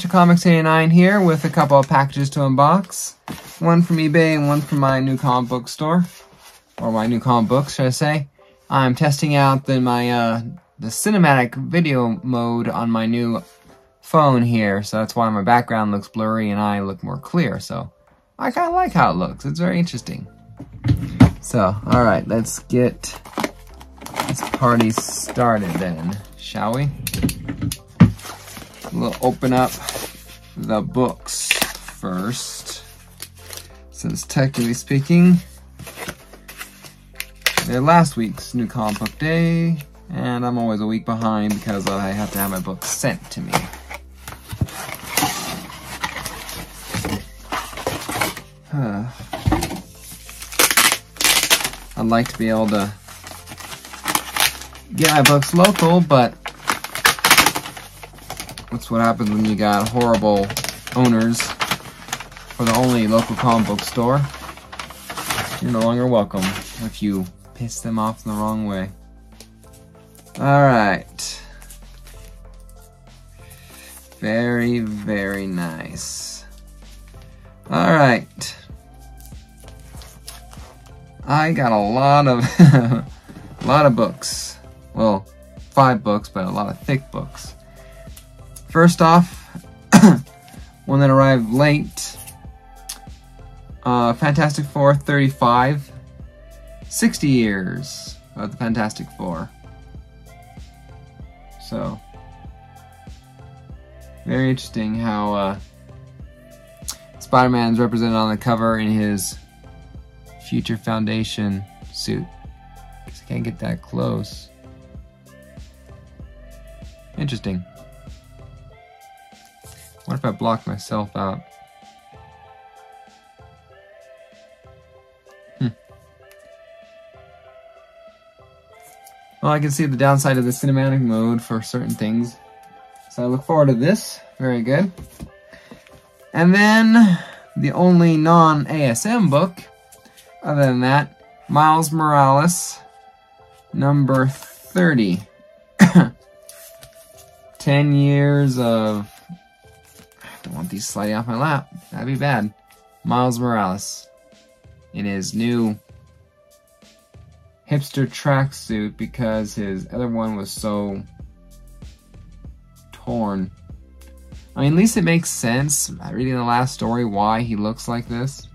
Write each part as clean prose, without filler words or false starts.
Mr. Comics 89 here with a couple of packages to unbox. One from eBay and one from my new comic book store. Or my new comic books, should I say. I'm testing out the cinematic video mode on my new phone here. So that's why my background looks blurry and I look more clear. So I kind of like how it looks. It's very interesting. So, alright, let's get this party started then, shall we? We'll open up the books first, since technically speaking, they're last week's new comic book day, and I'm always a week behind because I have to have my books sent to me. I'd like to be able to get my books local, but that's what happens when you got horrible owners for the only local comic book store. You're no longer welcome if you piss them off in the wrong way. Alright. Very, very nice. Alright. I got a lot of a lot of books. Well, 5 books, but a lot of thick books. First off, one that arrived late, Fantastic Four 35, 60 years of the Fantastic Four. So, very interesting how Spider-Man's represented on the cover in his Future Foundation suit. Guess I can't get that close. Interesting. What if I block myself out? Well, I can see the downside of the cinematic mode for certain things. So I look forward to this. Very good. And then, the only non-ASM book, other than that, Miles Morales, number 30. 10 years of... I don't want these sliding off my lap. That'd be bad. Miles Morales. In his new hipster tracksuit because his other one was so torn. I mean, at least it makes sense, reading the last story, why he looks like this.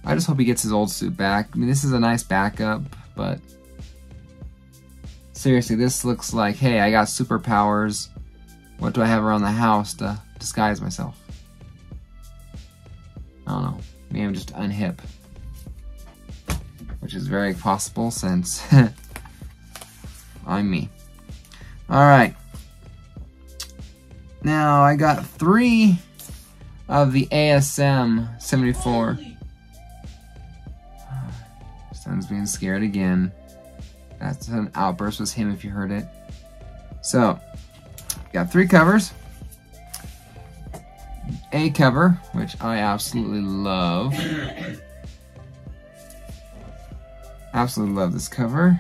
I just hope he gets his old suit back. I mean, this is a nice backup, but seriously, this looks like, hey, I got superpowers. What do I have around the house to disguise myself? I don't know. Maybe I'm just unhip. Which is very possible since I'm me. Alright. Now, I got 3 of the ASM 74. Son's being scared again. That's an outburst, was him if you heard it. So, got 3 covers. A cover, which I absolutely love. Absolutely love this cover.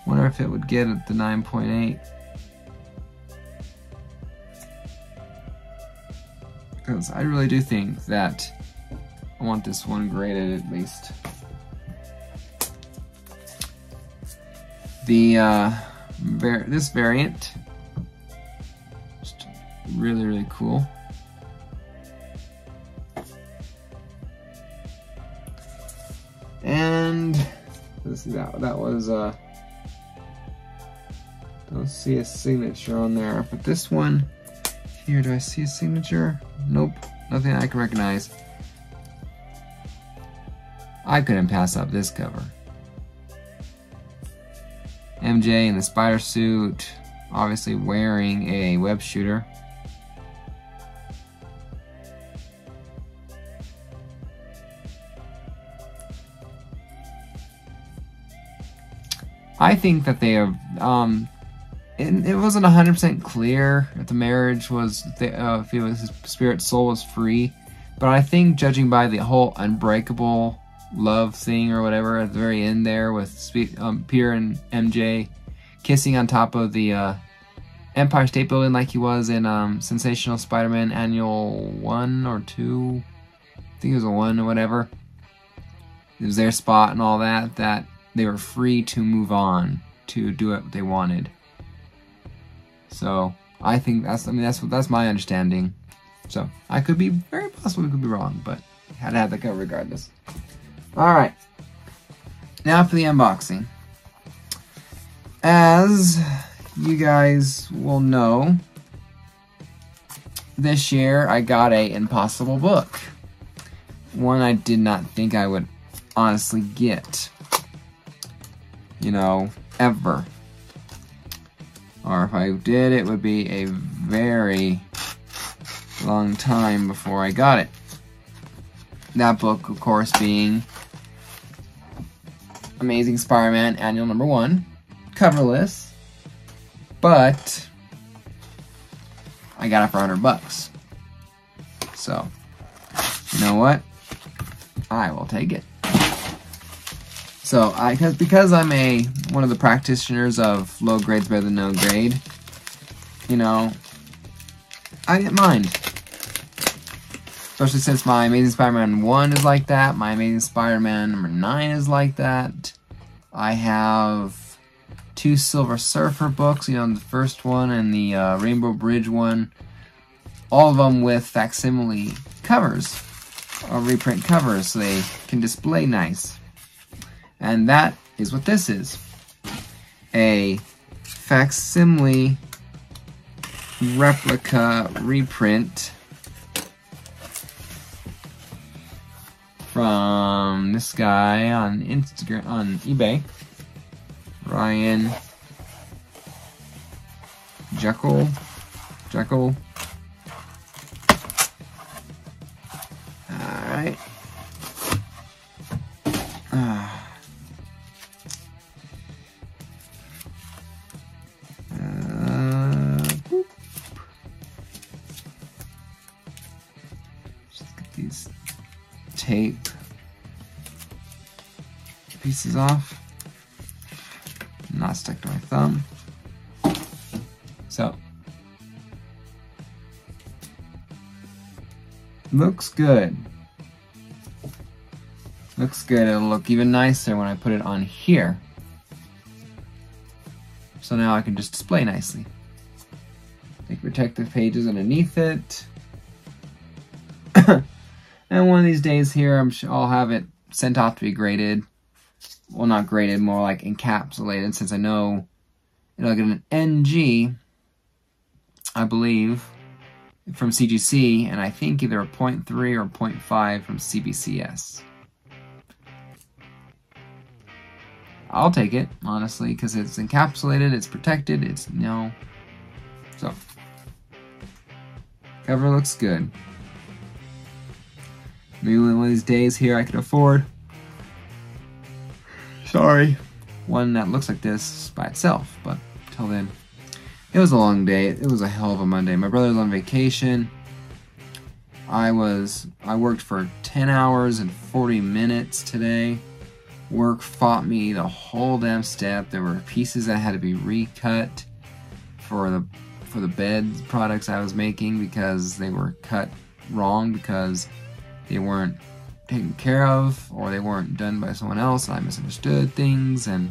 Wonder if it would get at the 9.8. Because I really do think that I want this one graded at least. The this variant, just really, really cool. And let's see, that was don't see a signature on there, but this one here, do I see a signature? Nope, nothing I can recognize. I couldn't pass up this cover. MJ in the spider suit, obviously wearing a web shooter. I think that they have, it wasn't 100% clear if the marriage was, if it was his spirit soul was free, but I think judging by the whole unbreakable love thing or whatever at the very end there with Peter and MJ kissing on top of the Empire State Building like he was in Sensational Spider-Man Annual 1 or 2. I think it was a 1 or whatever. It was their spot and all that, that they were free to move on to do what they wanted. So I think that's my understanding. So I could be very possibly could be wrong, but I had to have the cover regardless. Alright. Now for the unboxing. As you guys will know, this year I got a impossible book. One I did not think I would honestly get. You know, ever. Or if I did, it would be a very long time before I got it. That book, of course, being Amazing Spider-Man Annual Number 1. Coverless. But I got it for $100. So, you know what? I will take it. So, because I'm one of the practitioners of low grade's better than no grade, you know, I didn't mind. Especially since my Amazing Spider-Man 1 is like that, my Amazing Spider-Man number 9 is like that. I have 2 Silver Surfer books, you know, the first one and the Rainbow Bridge one. All of them with facsimile covers, or reprint covers, so they can display nice. And that is what this is. A facsimile replica reprint from this guy on Instagram, on eBay. Ryan Jekyll. Alright. Just get these tape pieces off. Not stuck to my thumb. So, looks good. Looks good. It'll look even nicer when I put it on here. So now I can just display nicely. Make protective pages underneath it. And one of these days here, I'm sure I'll have it sent off to be graded. Well, not graded, more like encapsulated, since I know it'll get an NG, I believe, from CGC, and I think either a 0.3 or 0.5 from CBCS. I'll take it, honestly, because it's encapsulated, it's protected, it's, you know, so. Cover looks good. Maybe one of these days here I can afford, one that looks like this by itself, but till then, it was a long day. It was a hell of a Monday. My brother was on vacation. I worked for 10 hours and 40 minutes today. Work fought me the whole damn step. There were pieces that had to be recut for the bed products I was making because they were cut wrong because they weren't taken care of, or they weren't done by someone else, and I misunderstood things, and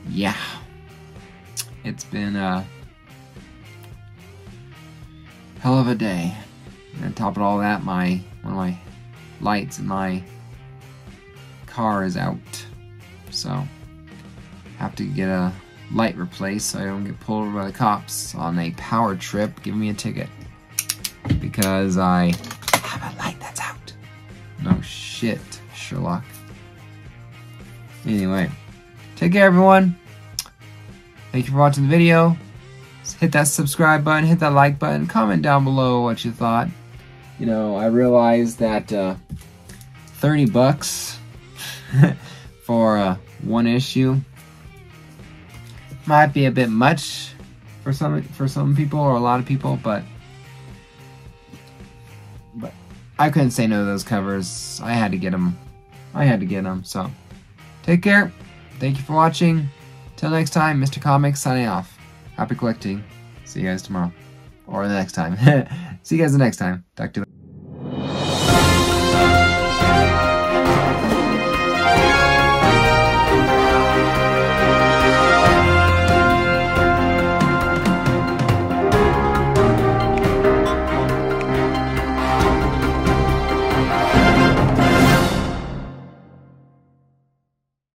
yeah, it's been a hell of a day. And on top of all that, one of my lights in my car is out, so have to get a light replaced so I don't get pulled over by the cops on a power trip giving me a ticket because I have a light that's out. No shit, Sherlock. Anyway, take care, everyone. Thank you for watching the video. Hit that subscribe button, hit that like button, comment down below what you thought. You know, I realized that $30 for one issue might be a bit much for some people or a lot of people, but I couldn't say no to those covers. I had to get them. So, take care. Thank you for watching. Till next time, Mr. Comics signing off. Happy collecting. See you guys tomorrow. Or the next time. See you guys the next time. Talk to you later.